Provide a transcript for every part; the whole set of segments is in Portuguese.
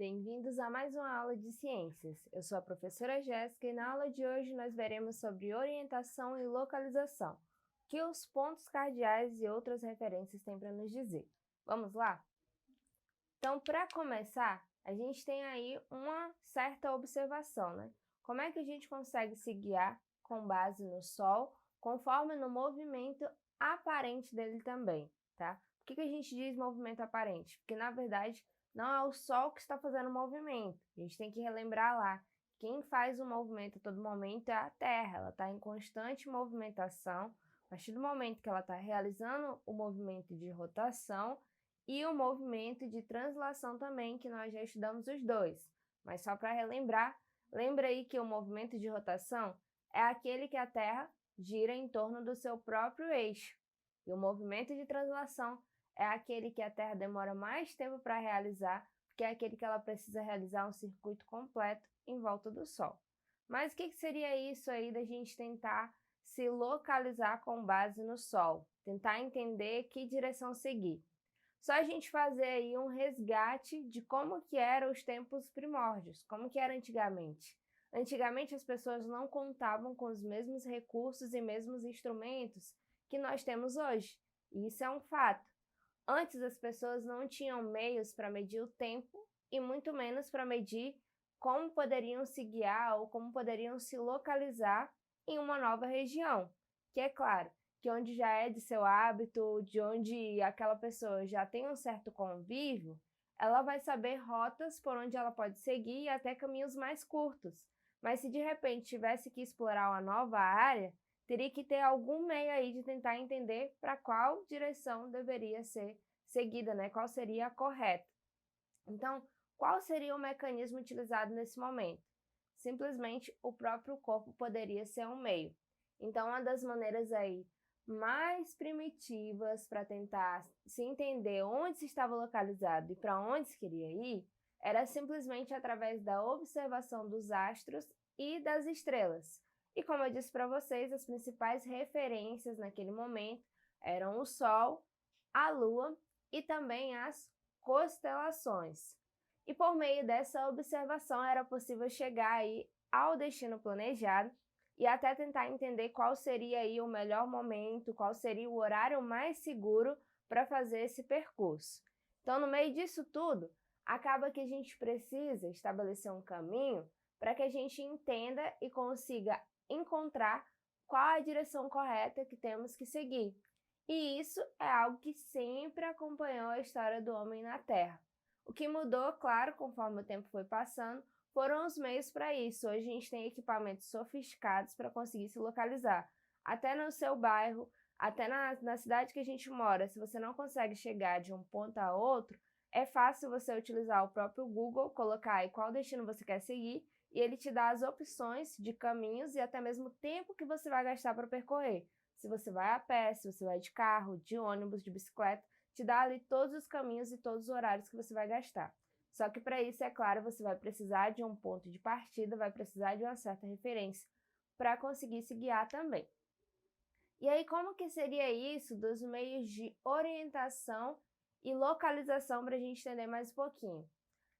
Bem-vindos a mais uma aula de ciências. Eu sou a professora Jéssica e na aula de hoje nós veremos sobre orientação e localização, que os pontos cardeais e outras referências têm para nos dizer. Vamos lá? Então, para começar, a gente tem aí uma certa observação, né? Como é que a gente consegue se guiar com base no Sol, conforme no movimento aparente dele também, tá? Por que a gente diz movimento aparente? Porque, na verdade, não é o Sol que está fazendo o movimento. A gente tem que relembrar lá. Quem faz o movimento a todo momento é a Terra. Ela está em constante movimentação. A partir do momento que ela está realizando o movimento de rotação e o movimento de translação também, que nós já estudamos os dois. Mas só para relembrar, lembra aí que o movimento de rotação é aquele que a Terra gira em torno do seu próprio eixo. E o movimento de translação é aquele que a Terra demora mais tempo para realizar, porque é aquele que ela precisa realizar um circuito completo em volta do Sol. Mas o que seria isso aí da gente tentar se localizar com base no Sol? Tentar entender que direção seguir. Só a gente fazer aí um resgate de como que eram os tempos primórdios, como que era antigamente. Antigamente as pessoas não contavam com os mesmos recursos e mesmos instrumentos que nós temos hoje. E isso é um fato. Antes as pessoas não tinham meios para medir o tempo e muito menos para medir como poderiam se guiar ou como poderiam se localizar em uma nova região. Que é claro, que onde já é de seu hábito, de onde aquela pessoa já tem um certo convívio, ela vai saber rotas por onde ela pode seguir e até caminhos mais curtos. Mas se de repente tivesse que explorar uma nova área, teria que ter algum meio aí de tentar entender para qual direção deveria ser seguida, né? Qual seria a correta. Então, qual seria o mecanismo utilizado nesse momento? Simplesmente o próprio corpo poderia ser um meio. Então, uma das maneiras aí mais primitivas para tentar se entender onde se estava localizado e para onde se queria ir, era simplesmente através da observação dos astros e das estrelas. E como eu disse para vocês, as principais referências naquele momento eram o Sol, a Lua e também as constelações. E por meio dessa observação era possível chegar aí ao destino planejado e até tentar entender qual seria aí o melhor momento, qual seria o horário mais seguro para fazer esse percurso. Então, no meio disso tudo, acaba que a gente precisa estabelecer um caminho para que a gente entenda e consiga encontrar qual a direção correta que temos que seguir. E isso é algo que sempre acompanhou a história do homem na Terra. O que mudou, claro, conforme o tempo foi passando, foram os meios para isso. Hoje a gente tem equipamentos sofisticados para conseguir se localizar. Até no seu bairro, até na cidade que a gente mora, se você não consegue chegar de um ponto a outro, é fácil você utilizar o próprio Google, colocar aí qual destino você quer seguir, e ele te dá as opções de caminhos e até mesmo o tempo que você vai gastar para percorrer. Se você vai a pé, se você vai de carro, de ônibus, de bicicleta, te dá ali todos os caminhos e todos os horários que você vai gastar. Só que para isso, é claro, você vai precisar de um ponto de partida, vai precisar de uma certa referência para conseguir se guiar também. E aí, como que seria isso dos meios de orientação e localização para a gente entender mais um pouquinho?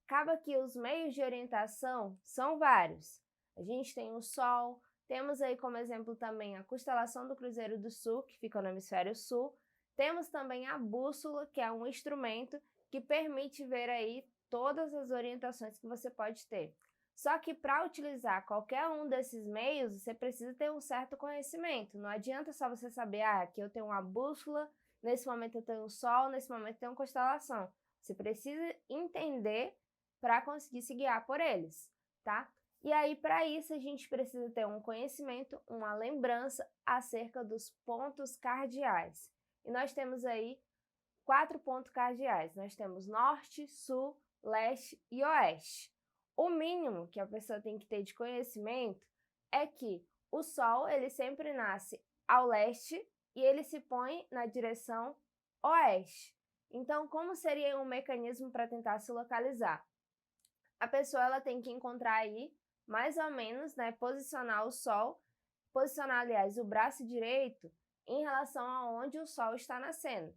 Acaba que os meios de orientação são vários. A gente tem o Sol, temos aí como exemplo também a constelação do Cruzeiro do Sul, que fica no hemisfério sul. Temos também a bússola, que é um instrumento que permite ver aí todas as orientações que você pode ter. Só que para utilizar qualquer um desses meios, você precisa ter um certo conhecimento. Não adianta só você saber, aqui eu tenho uma bússola, nesse momento eu tenho o Sol, nesse momento eu tenho uma constelação. Você precisa entender para conseguir se guiar por eles, tá? E aí, para isso, a gente precisa ter um conhecimento, uma lembrança acerca dos pontos cardeais. E nós temos aí 4 pontos cardeais. Nós temos norte, sul, leste e oeste. O mínimo que a pessoa tem que ter de conhecimento é que o Sol, ele sempre nasce ao leste e ele se põe na direção oeste. Então, como seria um mecanismo para tentar se localizar? A pessoa ela tem que encontrar aí, mais ou menos, né, posicionar o Sol, posicionar, aliás, o braço direito em relação a onde o Sol está nascendo.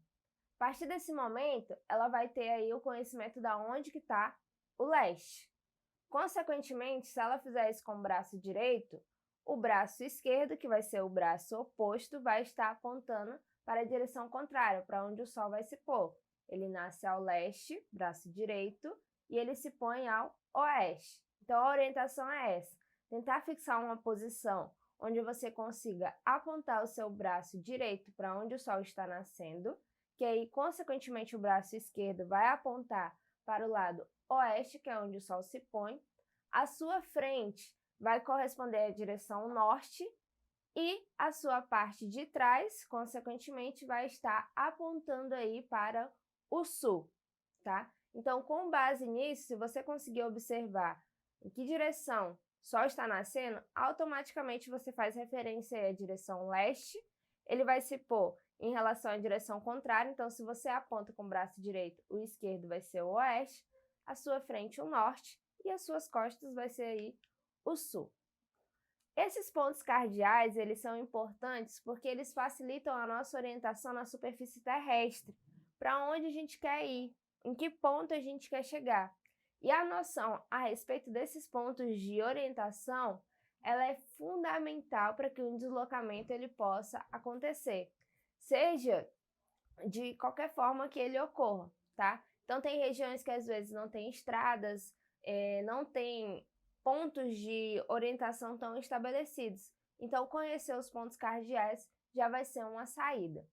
A partir desse momento, ela vai ter aí o conhecimento da onde que está o leste. Consequentemente, se ela fizer isso com o braço direito, o braço esquerdo, que vai ser o braço oposto, vai estar apontando para a direção contrária, para onde o Sol vai se pôr. Ele nasce ao leste, braço direito, e ele se põe ao oeste. Então, a orientação é essa: tentar fixar uma posição onde você consiga apontar o seu braço direito para onde o Sol está nascendo, que aí, consequentemente, o braço esquerdo vai apontar para o lado oeste, que é onde o Sol se põe. A sua frente vai corresponder à direção norte e a sua parte de trás, consequentemente, vai estar apontando aí para o sul, tá? Então, com base nisso, se você conseguir observar em que direção o Sol está nascendo, automaticamente você faz referência à direção leste, ele vai se pôr em relação à direção contrária, então se você aponta com o braço direito, o esquerdo vai ser o oeste, a sua frente o norte e as suas costas vai ser aí o sul. Esses pontos cardeais, eles são importantes porque eles facilitam a nossa orientação na superfície terrestre, para onde a gente quer ir, em que ponto a gente quer chegar. E a noção a respeito desses pontos de orientação, ela é fundamental para que um deslocamento ele possa acontecer, seja de qualquer forma que ele ocorra, tá? Então, tem regiões que às vezes não tem estradas, não tem pontos de orientação tão estabelecidos. Então, conhecer os pontos cardeais já vai ser uma saída.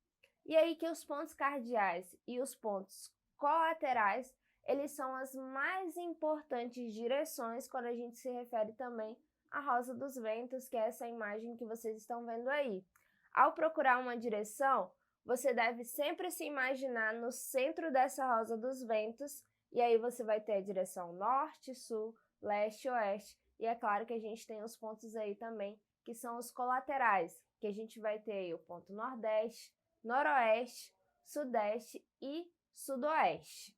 E aí que os pontos cardeais e os pontos colaterais, eles são as mais importantes direções quando a gente se refere também à Rosa dos Ventos, que é essa imagem que vocês estão vendo aí. Ao procurar uma direção, você deve sempre se imaginar no centro dessa Rosa dos Ventos, e aí você vai ter a direção norte, sul, leste e oeste. E é claro que a gente tem os pontos aí também, que são os colaterais, que a gente vai ter aí o ponto nordeste, noroeste, sudeste e sudoeste.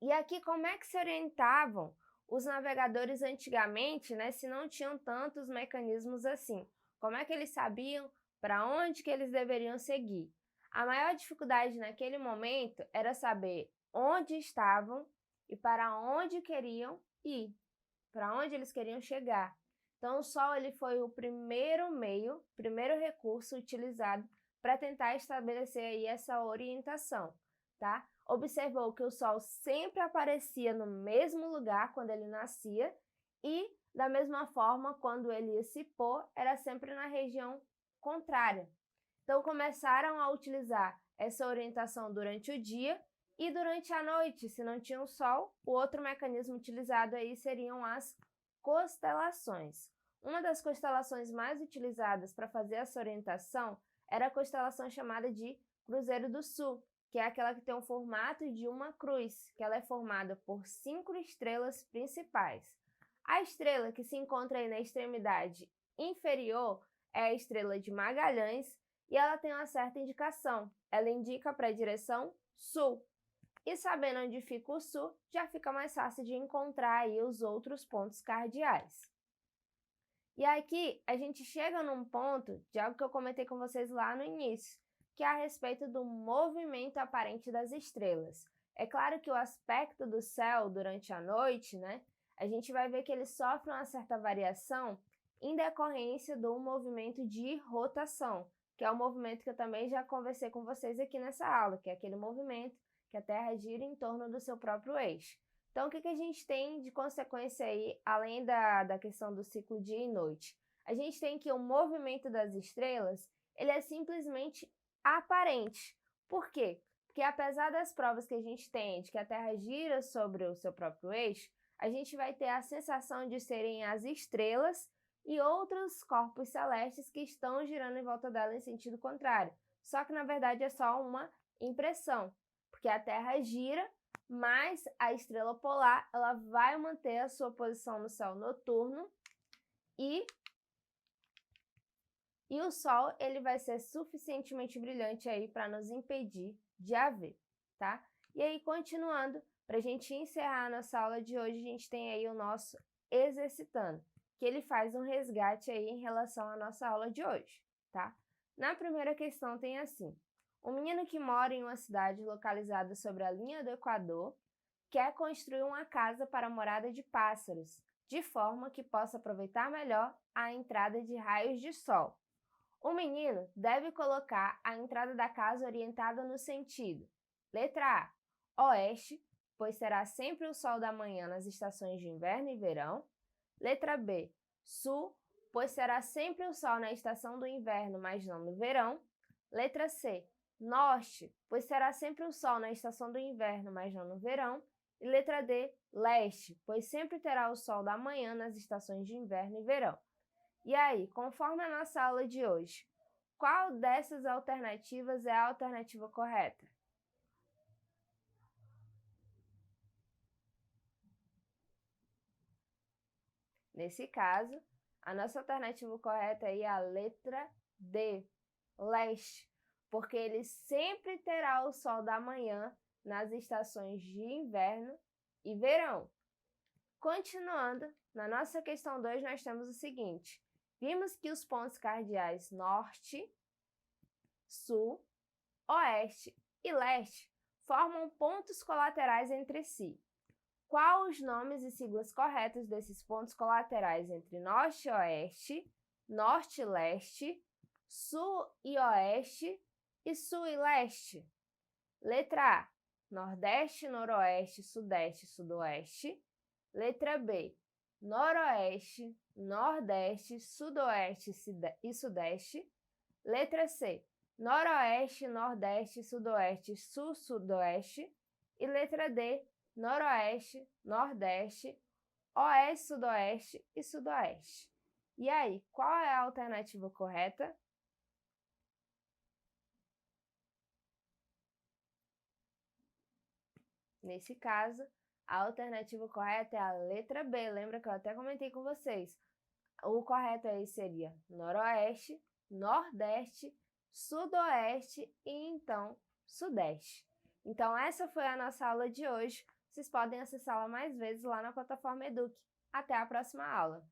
E aqui, como é que se orientavam os navegadores antigamente, né, se não tinham tantos mecanismos assim? Como é que eles sabiam para onde que eles deveriam seguir? A maior dificuldade naquele momento era saber onde estavam e para onde queriam ir, para onde eles queriam chegar. Então, o Sol ele foi o primeiro recurso utilizado para tentar estabelecer aí essa orientação, tá? Observou que o Sol sempre aparecia no mesmo lugar quando ele nascia e, da mesma forma, quando ele ia se pôr, era sempre na região contrária. Então, começaram a utilizar essa orientação durante o dia e durante a noite. Se não tinha o Sol, o outro mecanismo utilizado aí seriam as constelações. Uma das constelações mais utilizadas para fazer essa orientação era a constelação chamada de Cruzeiro do Sul, que é aquela que tem o formato de uma cruz, que ela é formada por 5 estrelas principais. A estrela que se encontra aí na extremidade inferior é a estrela de Magalhães e ela tem uma certa indicação. Ela indica para a direção sul. E sabendo onde fica o sul, já fica mais fácil de encontrar aí os outros pontos cardeais. E aqui a gente chega num ponto de algo que eu comentei com vocês lá no início, que é a respeito do movimento aparente das estrelas. É claro que o aspecto do céu durante a noite, né, a gente vai ver que ele sofre uma certa variação em decorrência do movimento de rotação, que é o movimento que eu também já conversei com vocês aqui nessa aula, que é aquele movimento que a Terra gira em torno do seu próprio eixo. Então, o que a gente tem de consequência aí, além da questão do ciclo dia e noite? A gente tem que o movimento das estrelas, ele é simplesmente aparente. Por quê? Porque apesar das provas que a gente tem de que a Terra gira sobre o seu próprio eixo, a gente vai ter a sensação de serem as estrelas e outros corpos celestes que estão girando em volta dela em sentido contrário. Só que, na verdade, é só uma impressão, porque a Terra gira, mas a estrela polar ela vai manter a sua posição no céu noturno e o Sol ele vai ser suficientemente brilhante aí para nos impedir de a ver, tá? E aí, continuando, para a gente encerrar a nossa aula de hoje, a gente tem aí o nosso exercitando, que ele faz um resgate aí em relação à nossa aula de hoje, tá? Na primeira questão tem assim: um menino que mora em uma cidade localizada sobre a linha do Equador quer construir uma casa para a morada de pássaros, de forma que possa aproveitar melhor a entrada de raios de sol. O menino deve colocar a entrada da casa orientada no sentido: letra A, oeste, pois será sempre o sol da manhã nas estações de inverno e verão. Letra B, sul, pois será sempre o sol na estação do inverno, mas não no verão. Letra C, norte, pois será sempre o sol na estação do inverno, mas não no verão. E letra D, leste, pois sempre terá o sol da manhã nas estações de inverno e verão. E aí, conforme a nossa aula de hoje, qual dessas alternativas é a alternativa correta? Nesse caso, a nossa alternativa correta é a letra D, leste, porque ele sempre terá o sol da manhã nas estações de inverno e verão. Continuando, na nossa questão 2 nós temos o seguinte: vimos que os pontos cardeais norte, sul, oeste e leste formam pontos colaterais entre si. Qual os nomes e siglas corretos desses pontos colaterais entre norte e oeste, norte e leste, sul e oeste e sul e leste? Letra A, nordeste, noroeste, sudeste e sudoeste. Letra B, noroeste, nordeste, sudoeste e sudeste. Letra C, noroeste, nordeste, sudoeste, sul, sudoeste. E letra D, noroeste, nordeste, oeste, sudoeste e sudoeste. E aí, qual é a alternativa correta? Nesse caso, a alternativa correta é a letra B. Lembra que eu até comentei com vocês? O correto aí seria noroeste, nordeste, sudoeste e então sudeste. Então essa foi a nossa aula de hoje. Vocês podem acessá-la mais vezes lá na plataforma Eduque. Até a próxima aula!